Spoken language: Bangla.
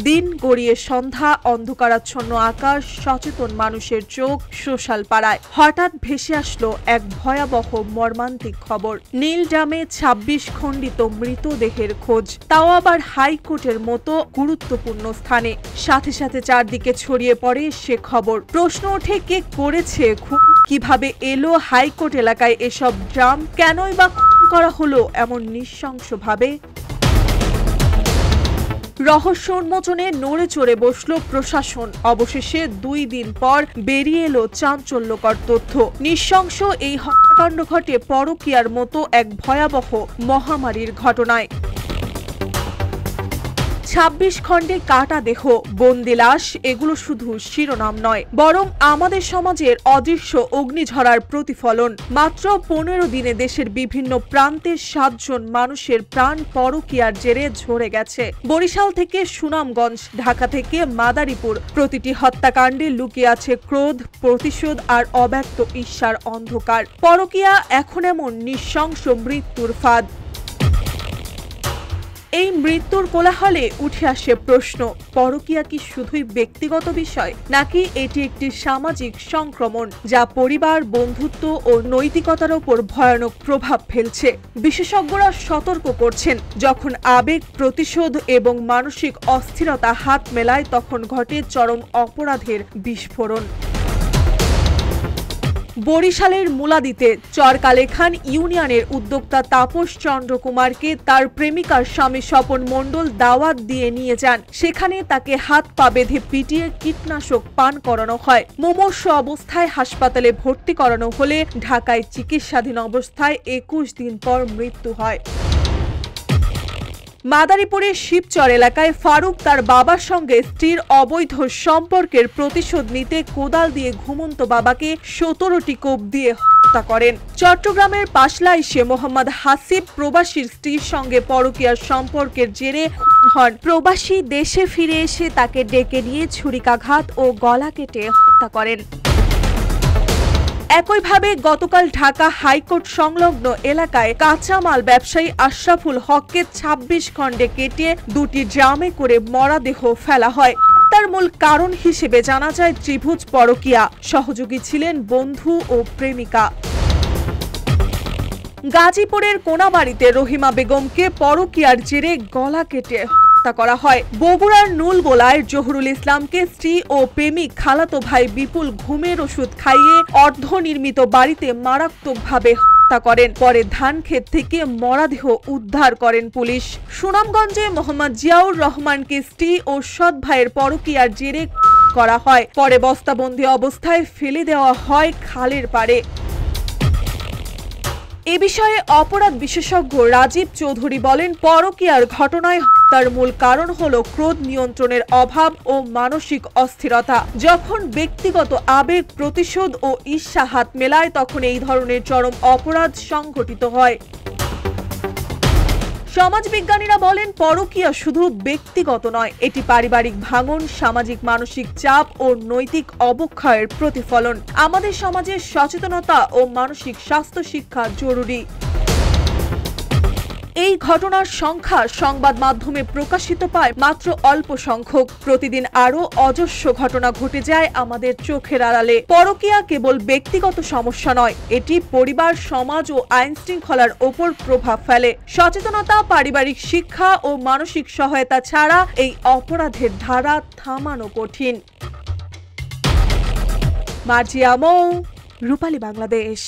দিন গড়িয়ে সন্ধ্যা, অন্ধকারাচ্ছন্ন আকাশ, সচেতন মানুষের চোখ সোশ্যাল পাড়ায়। হঠাৎ ভেসে আসলো এক ভয়াবহ মর্মান্তিক খবর। নীলড্রামে ২৬ খণ্ডিত মৃতদেহের খোঁজ, তাও আবার হাইকোর্টের মতো গুরুত্বপূর্ণ স্থানে। সাথে সাথে চারদিকে ছড়িয়ে পড়ে সে খবর। প্রশ্ন ওঠে, কে করেছে খুন? কিভাবে এলো হাইকোর্ট এলাকায় এসব ড্রাম? কেনই বা খুন করা হলো এমন নৃশংসভাবে? রহস্য উন্মোচনে নড়ে চড়ে বসল প্রশাসন। অবশেষে ২ দিন পর বেরিয়ে এলো চাঞ্চল্যকর তথ্য। নৃশংস এই হত্যাকাণ্ড ঘটে পরকীয়ার মতো এক ভয়াবহ মহামারীর ঘটনায়। ২৬ খণ্ডে কাটা দেহ, বন্দি লাশ, এগুলো শুধু শিরোনাম নয়, বরং আমাদের সমাজের অদৃশ্য অগ্নিঝরার প্রতিফলন। মাত্র ১৫ দিনে দেশের বিভিন্ন প্রান্তের ৭ জন মানুষের প্রাণ পরকীয়ার জেরে ঝরে গেছে। বরিশাল থেকে সুনামগঞ্জ, ঢাকা থেকে মাদারীপুর, প্রতিটি হত্যাকাণ্ডে লুকিয়ে আছে ক্রোধ, প্রতিশোধ আর অব্যক্ত ঈর্ষার অন্ধকার। পরকীয়া এখন এমন নৃশংস মৃত্যুর ফাঁদ। এই মৃত্যুর কোলাহলে উঠে আসে প্রশ্ন, পরকীয়া কি শুধুই ব্যক্তিগত বিষয়, নাকি এটি একটি সামাজিক সংক্রমণ যা পরিবার, বন্ধুত্ব ও নৈতিকতার ওপর ভয়ানক প্রভাব ফেলছে? বিশেষজ্ঞরা সতর্ক করছেন, যখন আবেগ, প্রতিশোধ এবং মানসিক অস্থিরতা হাত মেলায় তখন ঘটে চরম অপরাধের বিস্ফোরণ। বরিশালের মুলাদিতে চরকালেখান ইউনিয়নের উদ্যোক্তা তাপস চন্দ্র কুমারকে তার প্রেমিকার স্বামী স্বপন মণ্ডল দাওয়াত দিয়ে নিয়ে যান। সেখানে তাকে হাত পা বেঁধে পিটিয়ে কীটনাশক পান করানো হয়। মুমূর্ষু অবস্থায় হাসপাতালে ভর্তি করানো হলে ঢাকায় চিকিৎসাধীন অবস্থায় ২১ দিন পর মৃত্যু হয়। মাদারীপুরের শিবচর এলাকায় ফারুক তার বাবার সঙ্গে স্ত্রীর অবৈধ সম্পর্কের প্রতিশোধ নিতে কোদাল দিয়ে ঘুমন্ত বাবাকে ১৭টি কোপ দিয়ে হত্যা করেন। চট্টগ্রামের পাশলাইশে মোহাম্মদ হাসিব প্রবাসীর স্ত্রীর সঙ্গে পরকীয়ার সম্পর্কের জেরে খুন হন। প্রবাসী দেশে ফিরে এসে তাকে ডেকে নিয়ে ছুরিকাঘাত ও গলা কেটে হত্যা করেন। একইভাবে গতকাল ঢাকা হাইকোর্ট সংলগ্ন এলাকায় কাঁচামাল ব্যবসায়ী আশরাফুল হককে ২৬ খণ্ডে কেটে ২টি ড্রামে করে মরদেহ ফেলা হয়। তার মূল কারণ হিসেবে জানা যায় ত্রিভুজ পরকীয়া। সহযোগী ছিলেন বন্ধু ও প্রেমিকা। গাজীপুরের কোনাবাড়িতে রহিমা বেগমকে পরকীয়ার জেরে গলা কেটে করা হয়। বগুড়ার নুলগোলায় জহুরুল ইসলামকে স্ত্রী ও প্রেমিক খালাতো ভাই বিপুল ঘুমের ওষুধ খাইয়ে অর্ধনির্মিত বাড়িতে মারাত্মকভাবে হত্যা করেন। পরে ধানক্ষেত থেকে মরদেহ উদ্ধার করেন পুলিশ। সুনামগঞ্জে মোহাম্মদ জিয়াউর রহমানকে স্ত্রী ও সৎ ভাইয়ের পরকীয়ার জেরে করা হয়। পরে বস্তাবন্দি অবস্থায় ফেলে দেওয়া হয় খালের পাড়ে। এ বিষয়ে অপরাধ বিশেষজ্ঞ রাজীব চৌধুরী বলেন, পরকীয়ার ঘটনায় হত্যার মূল কারণ হলো ক্রোধ নিয়ন্ত্রণের অভাব ও মানসিক অস্থিরতা। যখন ব্যক্তিগত আবেগ, প্রতিশোধ ও ঈর্ষা হাত মেলায় তখন এই ধরনের চরম অপরাধ সংঘটিত হয়। সমাজবিজ্ঞানীরা বলেন, পরকীয়া শুধু ব্যক্তিগত নয়, এটি পারিবারিক ভাঙন, সামাজিক মানসিক চাপ ও নৈতিক অবক্ষয়ের প্রতিফলন। আমাদের সমাজের সচেতনতা ও মানসিক স্বাস্থ্য শিক্ষা জরুরি। এই ঘটনার সংখ্যা সংবাদ মাধ্যমে প্রকাশিত পায় মাত্র অল্প সংখ্যক। প্রতিদিন আরো অজস্র ঘটনা ঘটে যায় আমাদের চোখের আড়ালে। পরকীয়া কেবল ব্যক্তিগত সমস্যা নয়, এটি পরিবার, সমাজ ও আইন শৃঙ্খলার ওপর প্রভাব ফেলে। সচেতনতা, পারিবারিক শিক্ষা ও মানসিক সহায়তা ছাড়া এই অপরাধের ধারা থামানো কঠিন। মার্জিয়া মৌ, রূপালী বাংলাদেশ।